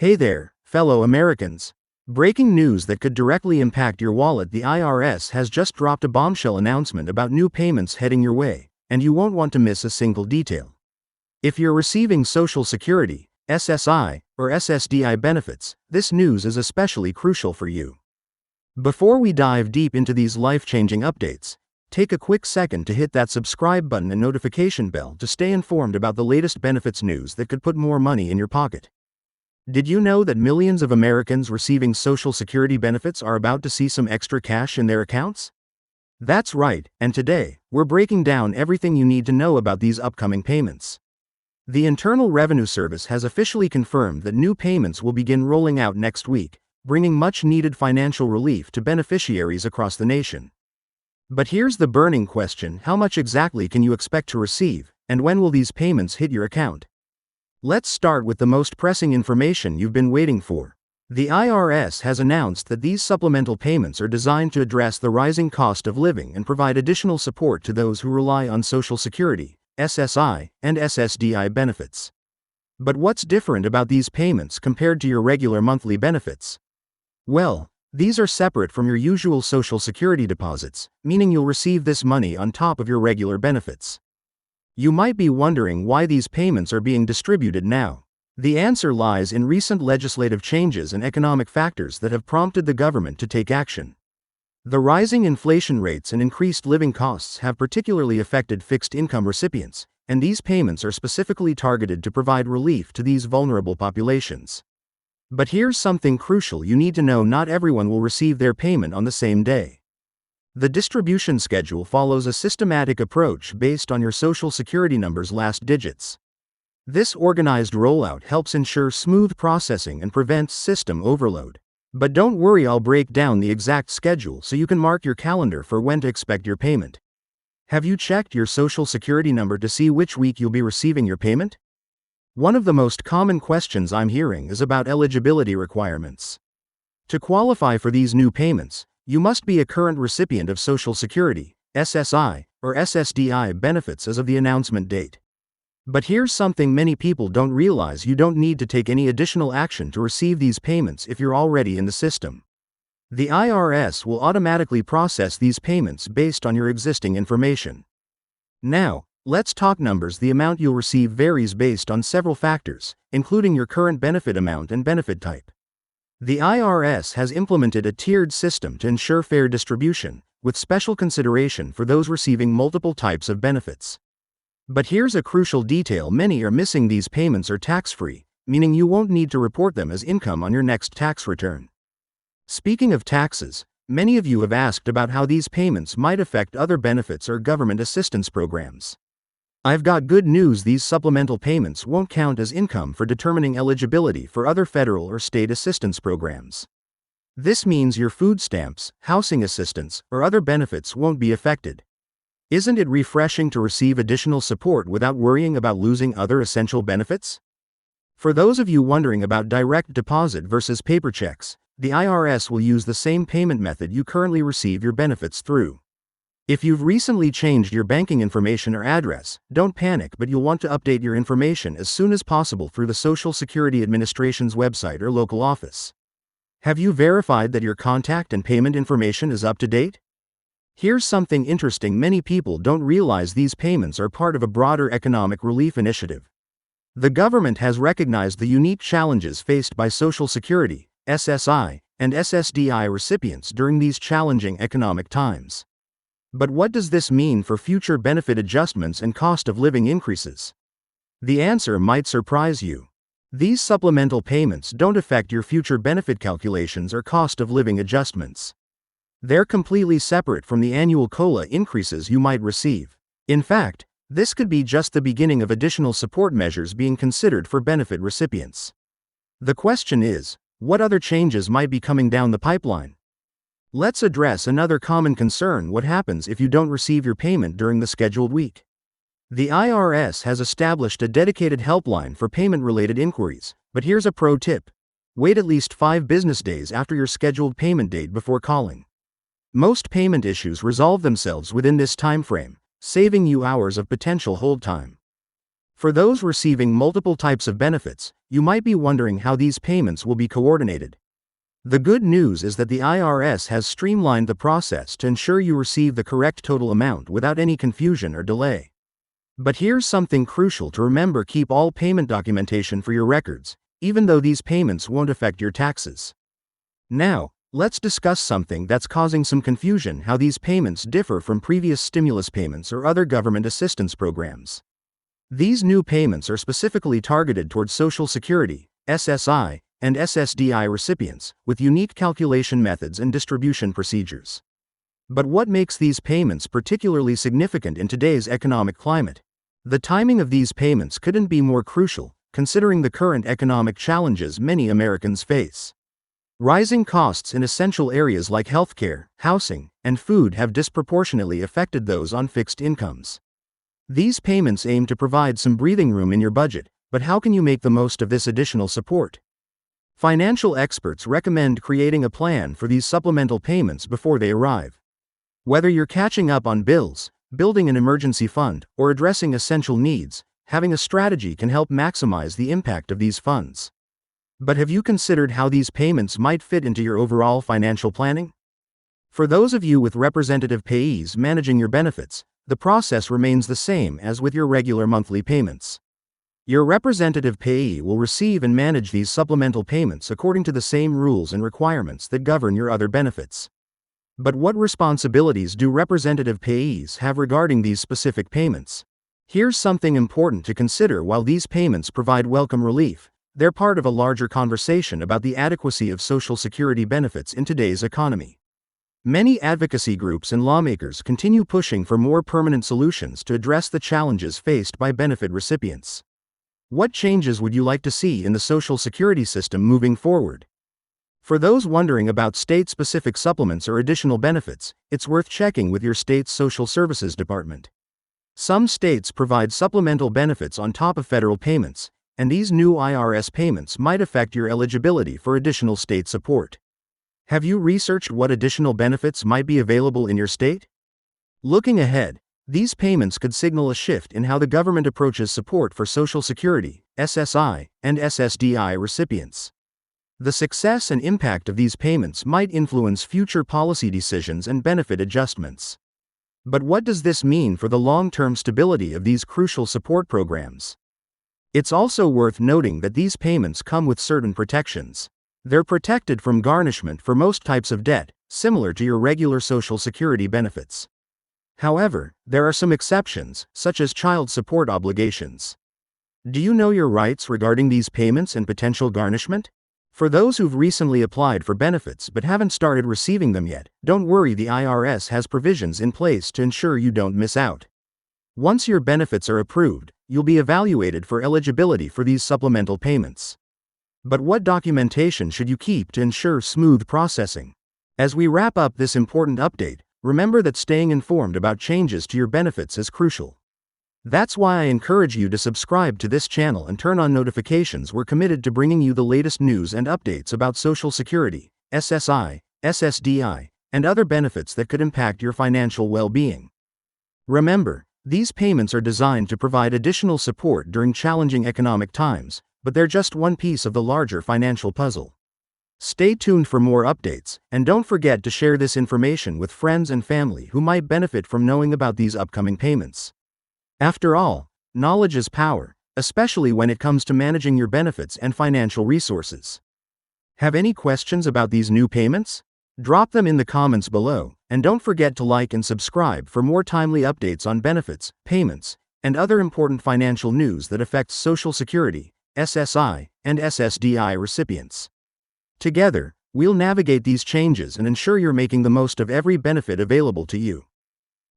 Hey there, fellow Americans. Breaking news that could directly impact your wallet: the IRS has just dropped a bombshell announcement about new payments heading your way, and you won't want to miss a single detail. If you're receiving Social Security, SSI, or SSDI benefits, this news is especially crucial for you. Before we dive deep into these life-changing updates, take a quick second to hit that subscribe button and notification bell to stay informed about the latest benefits news that could put more money in your pocket. Did you know that millions of Americans receiving Social Security benefits are about to see some extra cash in their accounts? That's right, and today, we're breaking down everything you need to know about these upcoming payments. The Internal Revenue Service has officially confirmed that new payments will begin rolling out next week, bringing much-needed financial relief to beneficiaries across the nation. But here's the burning question: how much exactly can you expect to receive, and when will these payments hit your account? Let's start with the most pressing information you've been waiting for. The IRS has announced that these supplemental payments are designed to address the rising cost of living and provide additional support to those who rely on Social Security, SSI, and SSDI benefits. But what's different about these payments compared to your regular monthly benefits? Well, these are separate from your usual Social Security deposits, meaning you'll receive this money on top of your regular benefits. You might be wondering why these payments are being distributed now. The answer lies in recent legislative changes and economic factors that have prompted the government to take action. The rising inflation rates and increased living costs have particularly affected fixed income recipients, and these payments are specifically targeted to provide relief to these vulnerable populations. But here's something crucial you need to know: not everyone will receive their payment on the same day. The distribution schedule follows a systematic approach based on your Social Security number's last digits. This organized rollout helps ensure smooth processing and prevents system overload. But don't worry, I'll break down the exact schedule so you can mark your calendar for when to expect your payment. Have you checked your Social Security number to see which week you'll be receiving your payment? One of the most common questions I'm hearing is about eligibility requirements. To qualify for these new payments, you must be a current recipient of Social Security, SSI, or SSDI benefits as of the announcement date. But here's something many people don't realize: you don't need to take any additional action to receive these payments if you're already in the system. The IRS will automatically process these payments based on your existing information. Now, let's talk numbers. The amount you'll receive varies based on several factors, including your current benefit amount and benefit type. The IRS has implemented a tiered system to ensure fair distribution, with special consideration for those receiving multiple types of benefits. But here's a crucial detail: many are missing. These payments are tax-free, meaning you won't need to report them as income on your next tax return. Speaking of taxes, many of you have asked about how these payments might affect other benefits or government assistance programs. I've got good news: these supplemental payments won't count as income for determining eligibility for other federal or state assistance programs. This means your food stamps, housing assistance, or other benefits won't be affected. Isn't it refreshing to receive additional support without worrying about losing other essential benefits? For those of you wondering about direct deposit versus paper checks, the IRS will use the same payment method you currently receive your benefits through. If you've recently changed your banking information or address, don't panic, but you'll want to update your information as soon as possible through the Social Security Administration's website or local office. Have you verified that your contact and payment information is up to date? Here's something interesting: many people don't realize these payments are part of a broader economic relief initiative. The government has recognized the unique challenges faced by Social Security, SSI, and SSDI recipients during these challenging economic times. But what does this mean for future benefit adjustments and cost of living increases? The answer might surprise you. These supplemental payments don't affect your future benefit calculations or cost of living adjustments. They're completely separate from the annual COLA increases you might receive. In fact, this could be just the beginning of additional support measures being considered for benefit recipients. The question is, what other changes might be coming down the pipeline? Let's address another common concern: what happens if you don't receive your payment during the scheduled week? The IRS has established a dedicated helpline for payment-related inquiries, but here's a pro tip: wait at least 5 business days after your scheduled payment date before calling. Most payment issues resolve themselves within this time frame, saving you hours of potential hold time. For those receiving multiple types of benefits, you might be wondering how these payments will be coordinated. The good news is that the IRS has streamlined the process to ensure you receive the correct total amount without any confusion or delay. But here's something crucial to remember: keep all payment documentation for your records, even though these payments won't affect your taxes. Now, let's discuss something that's causing some confusion: how these payments differ from previous stimulus payments or other government assistance programs. These new payments are specifically targeted towards Social Security, SSI, and SSDI recipients, with unique calculation methods and distribution procedures. But what makes these payments particularly significant in today's economic climate? The timing of these payments couldn't be more crucial, considering the current economic challenges many Americans face. Rising costs in essential areas like healthcare, housing, and food have disproportionately affected those on fixed incomes. These payments aim to provide some breathing room in your budget, but how can you make the most of this additional support? Financial experts recommend creating a plan for these supplemental payments before they arrive. Whether you're catching up on bills, building an emergency fund, or addressing essential needs, having a strategy can help maximize the impact of these funds. But have you considered how these payments might fit into your overall financial planning? For those of you with representative payees managing your benefits, the process remains the same as with your regular monthly payments. Your representative payee will receive and manage these supplemental payments according to the same rules and requirements that govern your other benefits. But what responsibilities do representative payees have regarding these specific payments? Here's something important to consider: while these payments provide welcome relief, they're part of a larger conversation about the adequacy of Social Security benefits in today's economy. Many advocacy groups and lawmakers continue pushing for more permanent solutions to address the challenges faced by benefit recipients. What changes would you like to see in the Social Security system moving forward? For those wondering about state-specific supplements or additional benefits, it's worth checking with your state's social services department. Some states provide supplemental benefits on top of federal payments, and these new IRS payments might affect your eligibility for additional state support. Have you researched what additional benefits might be available in your state? Looking ahead, these payments could signal a shift in how the government approaches support for Social Security, SSI, and SSDI recipients. The success and impact of these payments might influence future policy decisions and benefit adjustments. But what does this mean for the long-term stability of these crucial support programs? It's also worth noting that these payments come with certain protections. They're protected from garnishment for most types of debt, similar to your regular Social Security benefits. However, there are some exceptions, such as child support obligations. Do you know your rights regarding these payments and potential garnishment? For those who've recently applied for benefits but haven't started receiving them yet, don't worry, the IRS has provisions in place to ensure you don't miss out. Once your benefits are approved, you'll be evaluated for eligibility for these supplemental payments. But what documentation should you keep to ensure smooth processing? As we wrap up this important update, remember that staying informed about changes to your benefits is crucial. That's why I encourage you to subscribe to this channel and turn on notifications. We're committed to bringing you the latest news and updates about Social Security, SSI, SSDI, and other benefits that could impact your financial well-being. Remember, these payments are designed to provide additional support during challenging economic times, but they're just one piece of the larger financial puzzle. Stay tuned for more updates, and don't forget to share this information with friends and family who might benefit from knowing about these upcoming payments. After all, knowledge is power, especially when it comes to managing your benefits and financial resources. Have any questions about these new payments? Drop them in the comments below, and don't forget to like and subscribe for more timely updates on benefits, payments, and other important financial news that affects Social Security, SSI, and SSDI recipients. Together, we'll navigate these changes and ensure you're making the most of every benefit available to you.